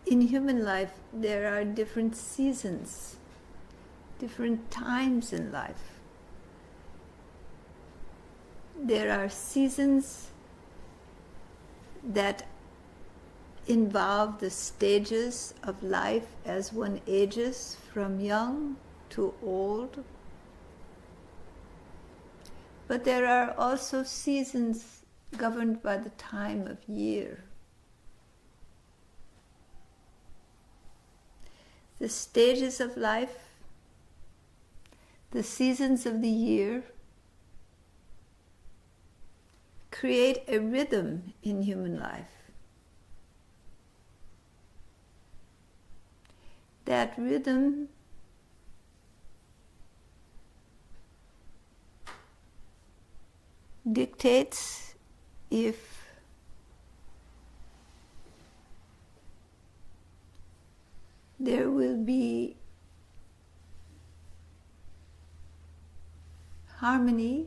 in human life, there are different seasons, different times in life. There are seasons that involve the stages of life as one ages from young to old. But there are also seasons governed by the time of year. The stages of life, the seasons of the year, create a rhythm in human life. That rhythm dictates if there will be harmony,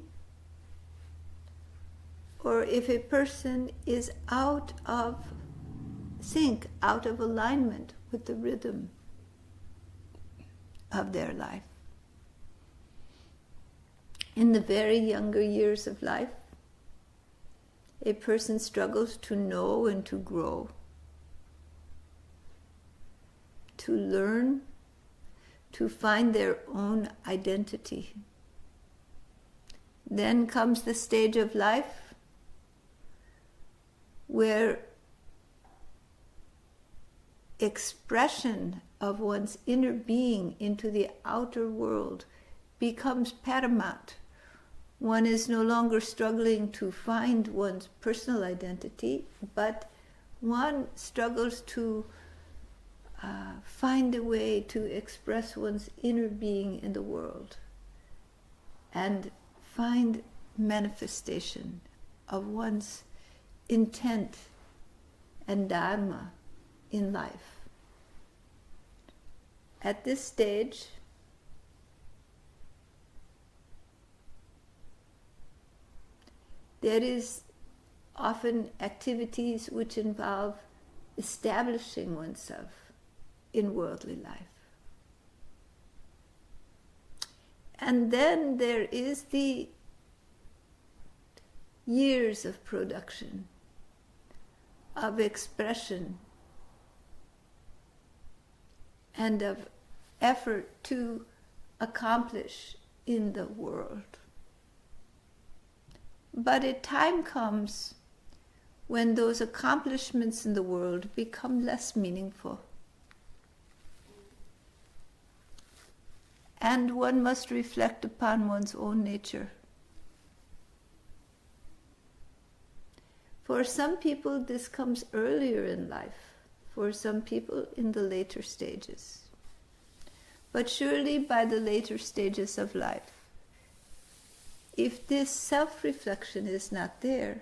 or if a person is out of sync, out of alignment with the rhythm of their life. In the very younger years of life, a person struggles to know and to grow, to learn, to find their own identity. Then comes the stage of life where expression of one's inner being into the outer world becomes paramount. One is no longer struggling to find one's personal identity, but one struggles to find a way to express one's inner being in the world and find manifestation of one's intent and dharma in life. At this stage, there is often activities which involve establishing oneself in worldly life. And then there is the years of production, of expression, and of effort to accomplish in the world. But a time comes when those accomplishments in the world become less meaningful. And one must reflect upon one's own nature. For some people, this comes earlier in life. For some people, in the later stages. But surely by the later stages of life, if this self-reflection is not there,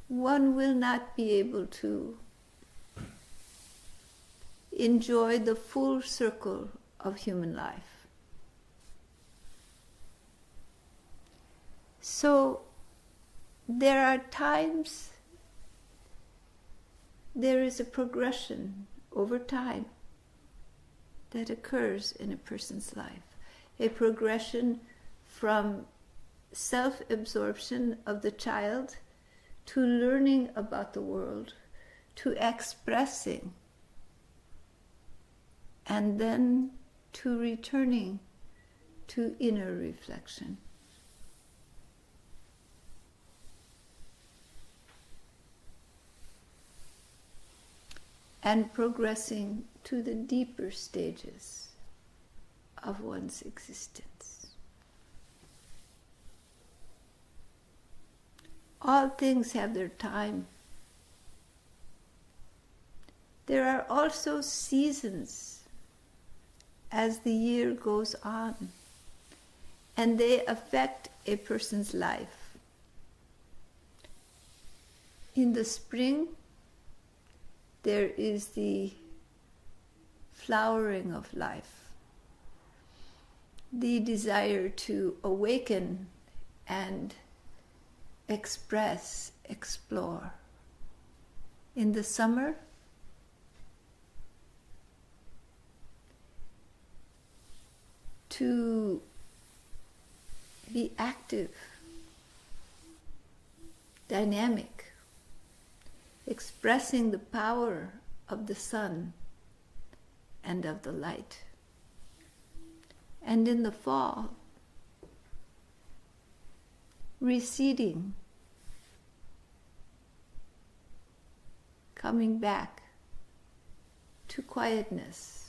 one will not be able to enjoy the full circle of human life. So there are times, there is a progression over time that occurs in a person's life, a progression from self-absorption of the child to learning about the world, to expressing, and then to returning to inner reflection. And progressing to the deeper stages of one's existence. All things have their time. There are also seasons as the year goes on, and they affect a person's life. In the spring, there is the flowering of life, the desire to awaken and express, explore. In the summer, to be active, dynamic, expressing the power of the sun and of the light. And in the fall, receding, coming back to quietness.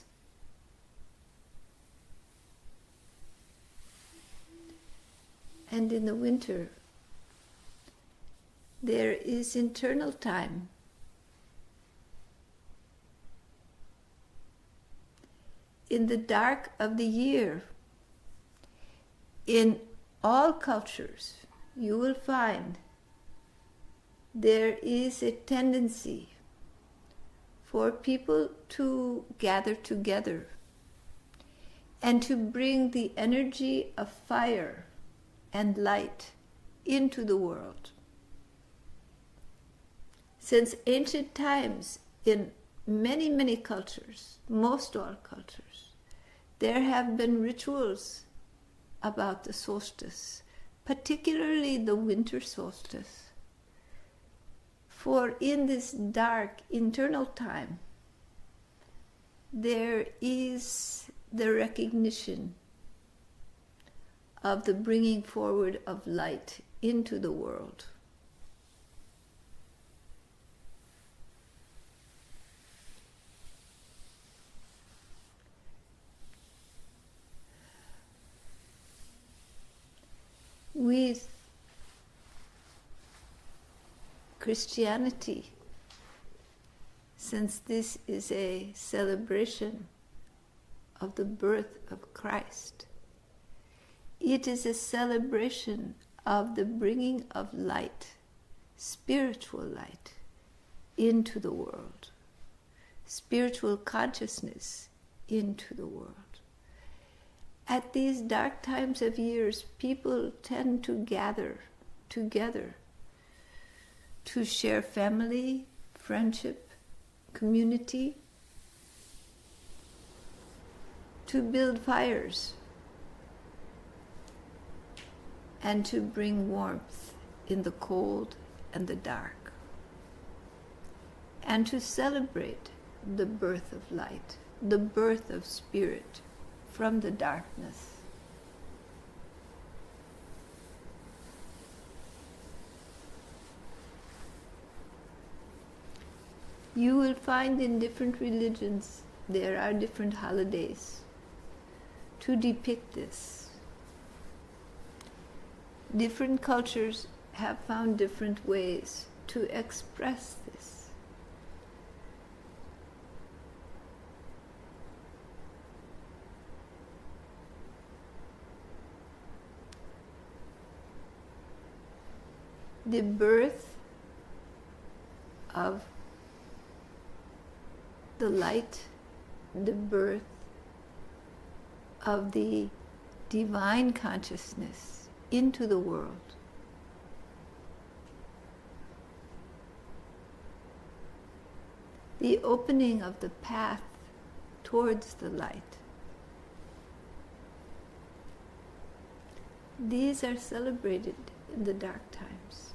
And in the winter, there is internal time. In the dark of the year, in all cultures, you will find there is a tendency for people to gather together and to bring the energy of fire and light into the world. Since ancient times, in many, many cultures, most all cultures, there have been rituals about the solstice, particularly the winter solstice. For in this dark internal time, there is the recognition of the bringing forward of light into the world. With Christianity, since this is a celebration of the birth of Christ, it is a celebration of the bringing of light, spiritual light, into the world, spiritual consciousness into the world. At these dark times of years, people tend to gather together to share family, friendship, community, to build fires, and to bring warmth in the cold and the dark, and to celebrate the birth of light, the birth of spirit from the darkness. You will find in different religions there are different holidays to depict this. Different cultures have found different ways to express this. The birth of the light, the birth of the divine consciousness into the world. The opening of the path towards the light. These are celebrated in the dark times.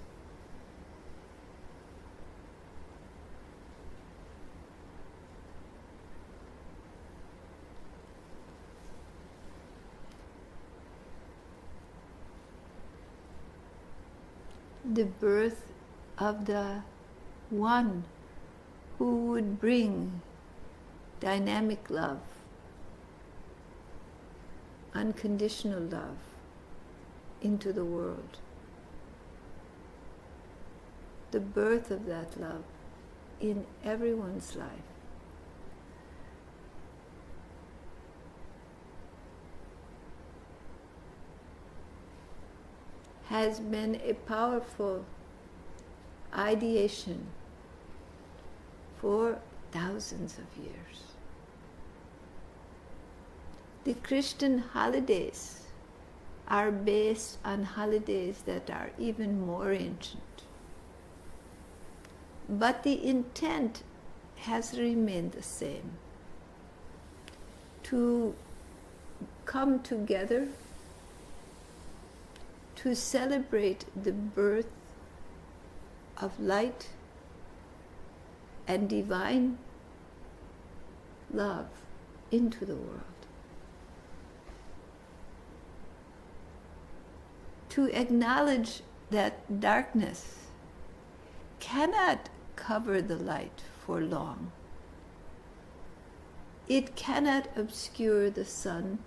The birth of the one who would bring dynamic love, unconditional love into the world. The birth of that love in everyone's life. Has been a powerful ideation for thousands of years. The Christian holidays are based on holidays that are even more ancient. But the intent has remained the same, to come together to celebrate the birth of light and divine love into the world. To acknowledge that darkness cannot cover the light for long. It cannot obscure the sun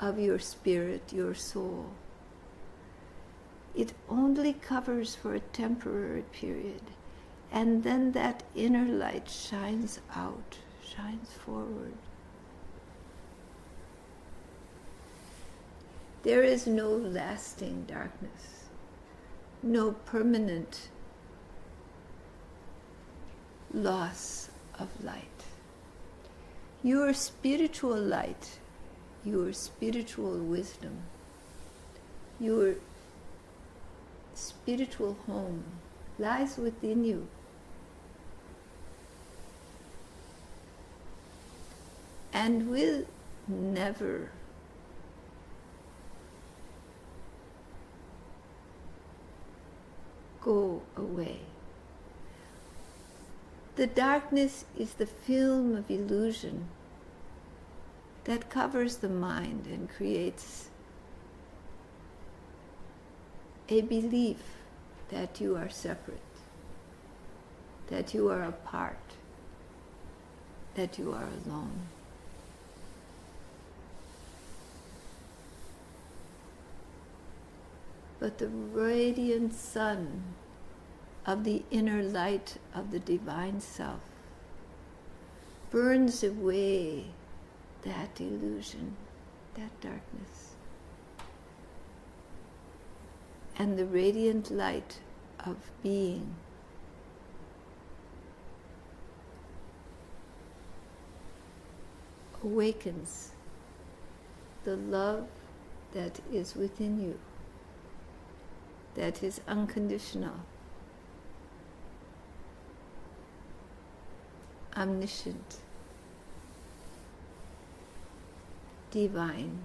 of your spirit, your soul. It only covers for a temporary period, and then that inner light shines out, shines forward. There is no lasting darkness, no permanent loss of light. Your spiritual light, your spiritual wisdom, your spiritual home lies within you. And will never go away. The darkness is the film of illusion that covers the mind and creates a belief that you are separate, that you are apart, that you are alone. But the radiant sun of the inner light of the divine self burns away that illusion, that darkness. And the radiant light of being awakens the love that is within you, that is unconditional, omniscient, divine.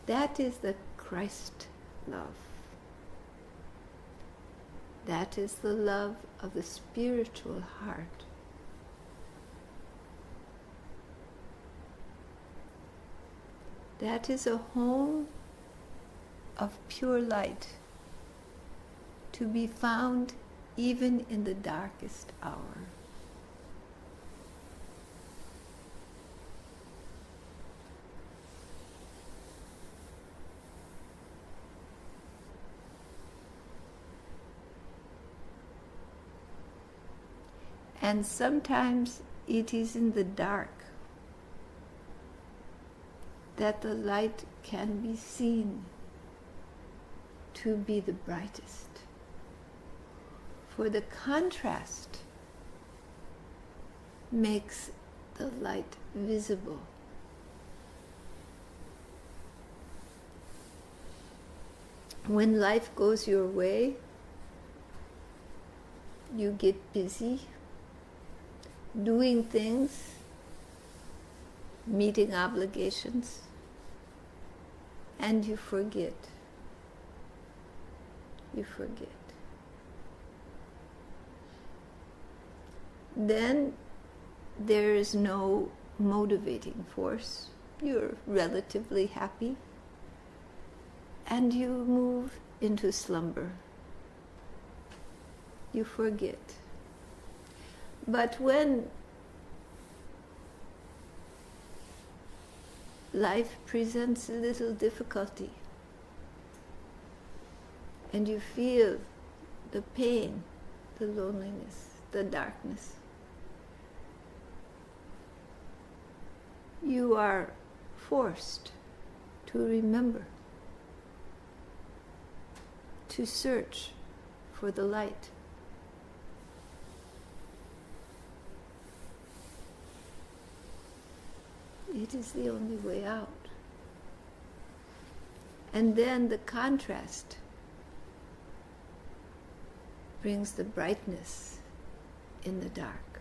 That is the Christ love. That is the love of the spiritual heart. That is a home of pure light, to be found even in the darkest hour. And sometimes it is in the dark that the light can be seen to be the brightest. For the contrast makes the light visible. When life goes your way, you get busy doing things, meeting obligations, and you forget. You forget. Then there is no motivating force. You're relatively happy, and you move into slumber. You forget. But when life presents a little difficulty, and you feel the pain, the loneliness, the darkness, you are forced to remember, to search for the light. It is the only way out. And then the contrast brings the brightness in the dark.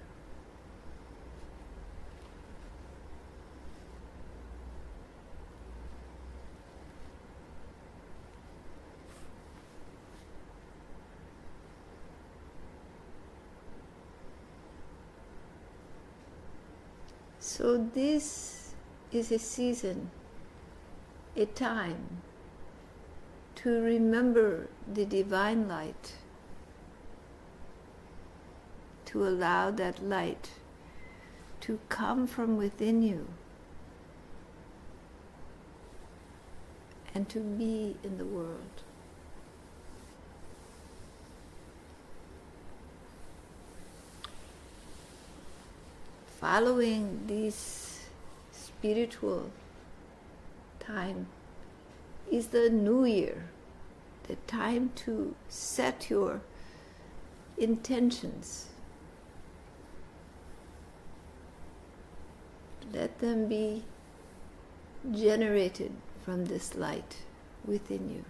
So this is a season, a time to remember the divine light, to allow that light to come from within you and to be in the world. Following this spiritual time is the new year, the time to set your intentions. Let them be generated from this light within you.